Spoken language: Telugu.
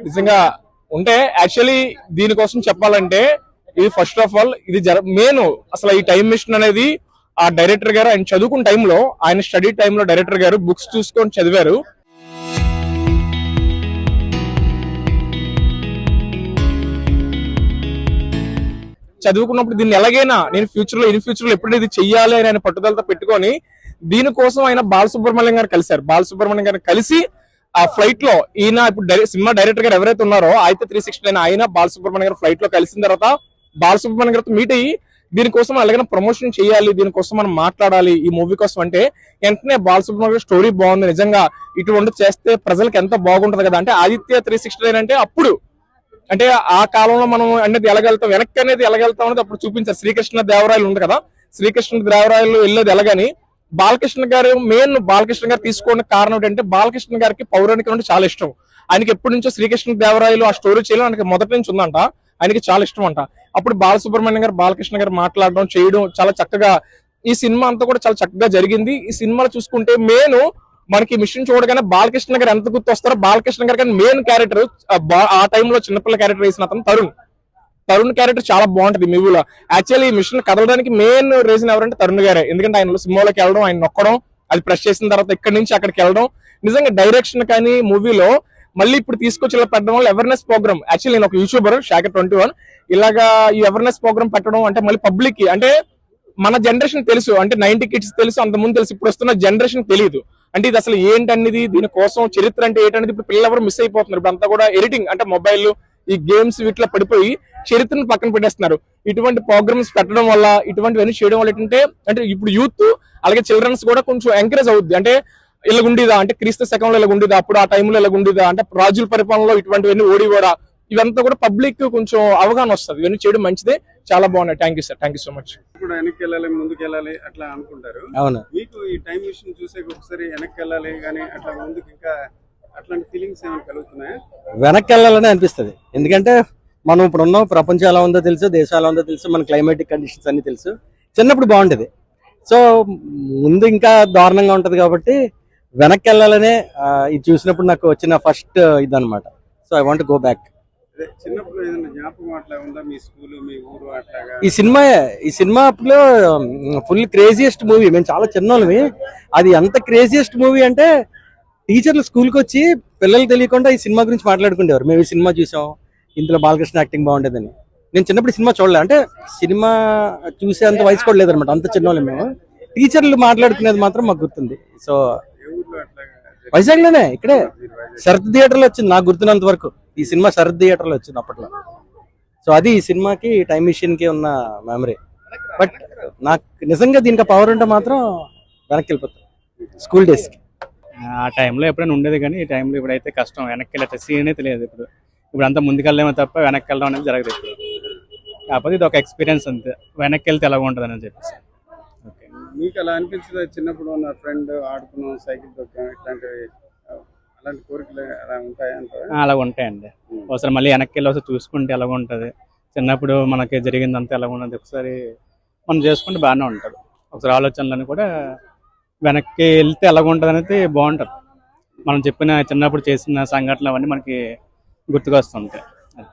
నిజంగా ఉంటే యాక్చువల్లీ దీనికోసం చెప్పాలంటే ఇది ఫస్ట్ ఆఫ్ ఆల్ ఇది మెయిన్ అసలు ఈ టైం మిషన్ అనేది ఆ డైరెక్టర్ గారు ఆయన చదువుకున్న టైంలో ఆయన స్టడీ టైంలో డైరెక్టర్ గారు బుక్స్ చూసుకొని చదివారు. చదువుకున్నప్పుడు దీన్ని ఎలాగైనా నేను ఇన్ ఫ్యూచర్ లో ఎప్పుడైనా ఇది చెయ్యాలి అని ఆయన పట్టుదలతో పెట్టుకొని దీనికోసం ఆయన బాలసుబ్రహ్మణ్యం గారు కలిశారు. బాలసుబ్రహ్మణ్యం గారు కలిసి ఆ ఫ్లైట్ లో ఈయన ఇప్పుడు సినిమా డైరెక్టర్ గారు ఎవరైతే ఉన్నారో అయితే 360 ఆయన బాలసుబ్రహ్మణ్యం గారు ఫ్లైట్ లో కలిసిన తర్వాత బాలసుబ్రహ్మణ్యం గారితో మీట్ అయ్యి దీనికోసం ఎలాగైనా ప్రమోషన్ చేయాలి, దీనికోసం మనం మాట్లాడాలి ఈ మూవీ కోసం అంటే వెంటనే బాలసుబ్రహ్మణ్యం గారి స్టోరీ బాగుంది, నిజంగా ఇటువంటి చేస్తే ప్రజలకు ఎంత బాగుంటది కదా అంటే ఆదిత్య 360 అంటే అప్పుడు అంటే ఆ కాలంలో మనం అనేది ఎలాగెళ్తాం వెనక్కి అనేది ఎలాగెళ్తాం అనేది అప్పుడు చూపించారు. శ్రీకృష్ణ దేవరాయలు ఉంది కదా, శ్రీకృష్ణ దేవరాయలు వెళ్ళేది ఎలాగని బాలకృష్ణ గారు మెయిన్ బాలకృష్ణ గారు తీసుకోవడానికి కారణం ఏంటంటే బాలకృష్ణ గారికి పౌరాణికం అంటే చాలా ఇష్టం. ఆయనకి ఎప్పటి నుంచో శ్రీకృష్ణ దేవరాయలు ఆ స్టోరీ చేయడం ఆయనకి మొదటి నుంచి ఉందంట, ఆయనకి చాలా ఇష్టం అంట. అప్పుడు బాలసుబ్రహ్మణ్యం గారు బాలకృష్ణ గారు మాట్లాడడం చేయడం చాలా చక్కగా ఈ సినిమా అంతా కూడా చాలా చక్కగా జరిగింది. ఈ సినిమాలో చూసుకుంటే మెయిన్ మనకి మిషన్ చూడగానే బాలకృష్ణ గారు ఎంత గుర్తు వస్తారో బాలకృష్ణ గారు కానీ మెయిన్ క్యారెక్టర్ ఆ టైంలో చిన్నపిల్ల క్యారెక్టర్ వేసిన అతను తరుణ్ క్యారెక్టర్ చాలా బాగుంటది మూవీలో. యాక్చువల్లీ ఈ మిషన్ కదలడానికి మెయిన్ రీజన్ ఎవరంటే తరుణ్ గారే. ఎందుకంటే ఆయన సినిమాలోకి వెళ్ళడం, ఆయన నొక్కడం, అది ప్రెస్ చేసిన తర్వాత ఇక్కడి నుంచి అక్కడికి వెళ్ళడం, నిజంగా డైరెక్షన్ కానీ మూవీలో మళ్ళీ ఇప్పుడు తీసుకొచ్చి ఇలా పెట్టడం వల్ల అవేర్నెస్ ప్రోగ్రామ్. యాక్చువల్లీ నేను ఒక యూట్యూబర్ శాఖర్ 21 ఇలాగా ఈ అవేర్నెస్ ప్రోగ్రామ్ పెట్టడం అంటే మళ్ళీ పబ్లిక్ కి అంటే మన జనరేషన్ తెలుసు అంటే 90 కిడ్స్ తెలుసు, అంత ముందు తెలుసు, ఇప్పుడు వస్తున్న జనరేషన్ తెలియదు. అంటే ఇది అసలు ఏంటనేది దీనికోసం చరిత్ర అంటే ఏంటనేది ఇప్పుడు పిల్లలు ఎవరు మిస్ అయిపోతున్నారు. ఇప్పుడు అంతా కూడా ఎడిటింగ్ అంటే మొబైల్ ఈ గేమ్స్ వీటిలో పడిపోయి చరిత్రను పక్కన పెట్టేస్తున్నారు. ఇటువంటి ప్రోగ్రామ్స్ పెట్టడం వల్ల ఇటువంటివన్నీ చేయడం వల్ల ఏంటంటే అంటే ఇప్పుడు యూత్ అలాగే చిల్డ్రన్స్ కూడా కొంచెం ఎంకరేజ్ అవుద్ది. అంటే ఇలాగుండిదా అంటే క్రీస్తు శకంలో ఇలాగుండిదా, అప్పుడు ఆ టైంలో ఇలాగుండిదా, అంటే రాజుల పరిపాలనలో ఇటువంటివన్నీ ఓడి కూడా ఇవంతా కూడా పబ్లిక్ కొంచెం అవగాహన వస్తుంది. ఇవన్నీ చేయడం మంచిదే, చాలా బాగున్నాయి. Thank you sir, thank you so much. ఇప్పుడు వెనక్కి వెళ్ళాలి ముందుకు వెళ్ళాలి అట్లా అనుకుంటారు. అవును, మీకు ఈ టైం మిషన్ చూసే ఒకసారి వెనక్కి వెళ్ళాలి కానీ అట్లా ముందుకు ఇంకా అట్లాంటి ఫీలింగ్స్ ఏమైనా కలుగుతున్నాయా? వెనక్కి వెళ్ళాలని అనిపిస్తుంది. ఎందుకంటే మనం ఇప్పుడు ఉన్నాం, ప్రపంచం ఎలా ఉందో తెలుసు, దేశం ఎలా ఉందో తెలుసు, మన క్లైమాటిక్ కండిషన్స్ అన్ని తెలుసు. చిన్నప్పుడు బాగుంటది, సో ముందు ఇంకా దారుణంగా ఉంటది. కాబట్టి వెనక్కి వెళ్ళాలనే ఇది చూసినప్పుడు నాకు వచ్చిన ఫస్ట్ ఇదనమాట. So I want go back. చిన్నప్పుడు ఏదైనా జ్ఞాపకం అట్లా ఉందా మీ స్కూల్ మీ ఊరు అట్లాగా? ఈ సినిమాలో ఫుల్ క్రేజియస్ట్ మూవీ. మేము చాలా చిన్నోళ్ళమి. అది ఎంత క్రేజియస్ట్ మూవీ అంటే టీచర్లు స్కూల్కి వచ్చి పిల్లలు తెలియకుండా ఈ సినిమా గురించి మాట్లాడుకునేవారు. మేము ఈ సినిమా చూసాం, ఇందులో బాలకృష్ణ యాక్టింగ్ బాగుండేదని. నేను చిన్నప్పుడు సినిమా చూడలే, అంటే సినిమా చూసే అంత వయసు కూడా లేదనమాట, అంత చిన్నోళ్ళం మేము. టీచర్లు మాట్లాడుకునేది మాత్రం మాకు గుర్తుంది. సో వైజాగ్ లోనే ఇక్కడే శరత్ థియేటర్ లో వచ్చింది నాకు గుర్తున్నంత వరకు. ఈ సినిమా శరత్ థియేటర్ లో వచ్చింది అప్పట్లో. సో అది ఈ సినిమాకి టైం మిషన్ కి ఉన్న మెమరీ. బట్ నాకు నిజంగా దీనికి పవర్ ఉంటే మాత్రం వెనక్కి వెళ్ళిపోతాను స్కూల్ డేస్ కి. ఆ టైంలో ఎప్పుడైనా ఉండేది కానీ ఈ టైంలో ఇప్పుడైతే కష్టం. వెనక్కి వెళ్ళే సీన్ అయితే లేదు. ఇప్పుడు అంతా ముందుకెళ్ళేమో తప్ప వెనక్కి వెళ్ళడం అనేది జరగదు ఇప్పుడు. కాకపోతే ఇది ఒక ఎక్స్పీరియన్స్ అంతే, వెనక్కి వెళ్తే ఎలా ఉంటుంది అని చెప్పేసి. ఓకే, మీకు అలా అనిపించదు చిన్నప్పుడు ఉన్న ఫ్రెండ్ ఆడుకున్నాం సైకిల్ తొక్కాం ఇట్లాంటివి అలాంటి కోరికలు అలా ఉంటాయి అంటారా? అలా ఉంటాయండి. ఒకసారి మళ్ళీ వెనక్కి వెళ్ళి ఒకసారి చూసుకుంటే ఎలాగ ఉంటుంది, చిన్నప్పుడు మనకి జరిగిందంతా ఎలా ఉన్నది ఒకసారి మనం చేసుకుంటే బాగానే ఉంటుంది. ఒకసారి ఆలోచనలను కూడా వెనక్కి వెళ్తే ఎలాగ ఉంటుంది అనేది బాగుంటుంది. మనం చెప్పిన చిన్నప్పుడు చేసిన సంఘటనలు అవన్నీ మనకి గుర్తుకొస్తుంటాయి.